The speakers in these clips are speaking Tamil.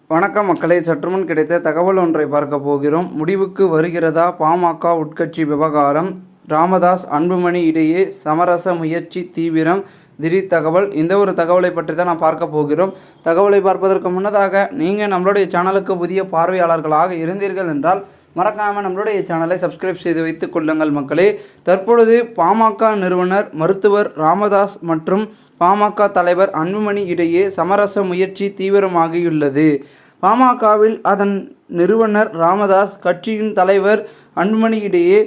வணக்கம் மக்களே, சற்றுமுன் கிடைத்த தகவல் ஒன்றை பார்க்க போகிறோம். முடிவுக்கு வருகிறதா பாமக உட்கட்சி விவகாரம்? ராமதாஸ் அன்புமணி இடையே சமரச முயற்சி தீவிரம். திடீர் தகவல். இந்த ஒரு தகவலை பற்றி தான் நான் பார்க்க போகிறோம். தகவலை பார்ப்பதற்கு முன்னதாக நீங்கள் நம்மளுடைய சேனலுக்கு புதிய பார்வையாளர்களாக இருந்தீர்கள் என்றால் மறக்காமல் நம்மளுடைய சேனலை சப்ஸ்கிரைப் செய்து வைத்துக் கொள்ளுங்கள் மக்களே. தற்பொழுது பாமக நிறுவனர் மருத்துவர் ராமதாஸ் மற்றும் பாமக தலைவர் அன்புமணி இடையே சமரச முயற்சி தீவிரமாகியுள்ளது. பாமகவில் அதன் நிறுவனர் ராமதாஸ், கட்சியின் தலைவர் அன்புமணி இடையே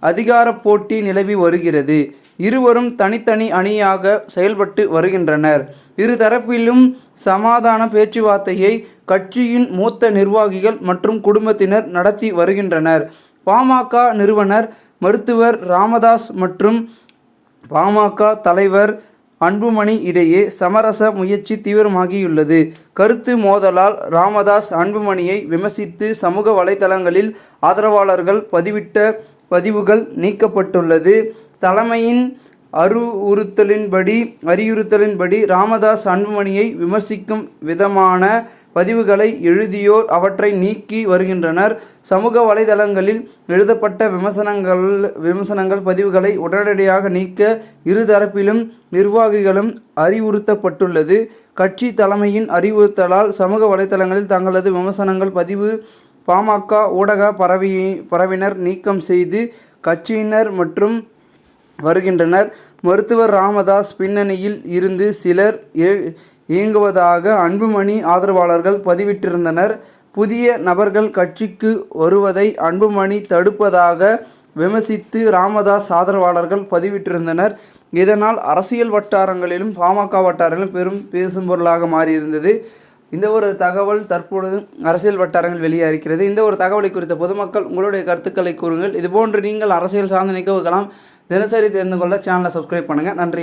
அதிகார போட்டி நிலவி வருகிறது. இருவரும் தனித்தனி அணியாக செயல்பட்டு வருகின்றனர். இரு தரப்பிலும் சமாதான பேச்சுவார்த்தையை கட்சியின் மூத்த நிர்வாகிகள் மற்றும் குடும்பத்தினர் நடத்தி வருகின்றனர். பாமக நிறுவனர் மருத்துவர் ராமதாஸ் மற்றும் பாமக தலைவர் அன்புமணி இடையே சமரச முயற்சி தீவிரமாகியுள்ளது. கருத்து மோதலால் ராமதாஸ் அன்புமணியை விமர்சித்து சமூக வலைதளங்களில் ஆதரவாளர்கள் பதிவிட்ட பதிவுகள் நீக்கப்பட்டுள்ளது. தலைமையின் அறிவுறுத்தலின்படி ராமதாஸ் அன்புமணியை விமர்சிக்கும் விதமான பதிவுகளை எழுதியோர் அவற்றை நீக்கி வருகின்றனர். சமூக வலைதளங்களில் எழுதப்பட்ட விமர்சனங்கள் பதிவுகளை உடனடியாக நீக்க இருதரப்பிலும் நிர்வாகிகளும் அறிவுறுத்தப்பட்டுள்ளது. கட்சி தலைமையின் அறிவுறுத்தலால் சமூக வலைதளங்களில் தங்களது விமர்சனங்கள் பதிவு பாமக ஊடக பரவினர் நீக்கம் செய்து கட்சியினர் மற்றும் வருகின்றனர். மருத்துவர் ராமதாஸ் பின்னணியில் இருந்து சிலர் இயங்குவதாக அன்புமணி ஆதரவாளர்கள் பதிவிட்டிருந்தனர். புதிய நபர்கள் கட்சிக்கு வருவதை அன்புமணி தடுப்பதாக விமர்சித்து ராமதாஸ் ஆதரவாளர்கள் பதிவிட்டிருந்தனர். இதனால் அரசியல் வட்டாரங்களிலும் பாமக வட்டாரங்களிலும் பெரும் பேசும் பொருளாக மாறியிருந்தது. இந்த ஒரு தகவல் தற்பொழுது அரசியல் வட்டாரங்கள் வெளியாகிறது. இந்த ஒரு தகவலை குறித்த பொதுமக்கள் உங்களுடைய கருத்துக்களை கூறுங்கள். இதுபோன்று நீங்கள் அரசியல் சார்ந்த நிகழ்வுகளாம் தினசரி தெரிந்து கொள்ள சேனலை சப்ஸ்கிரைப் பண்ணுங்கள். நன்றி.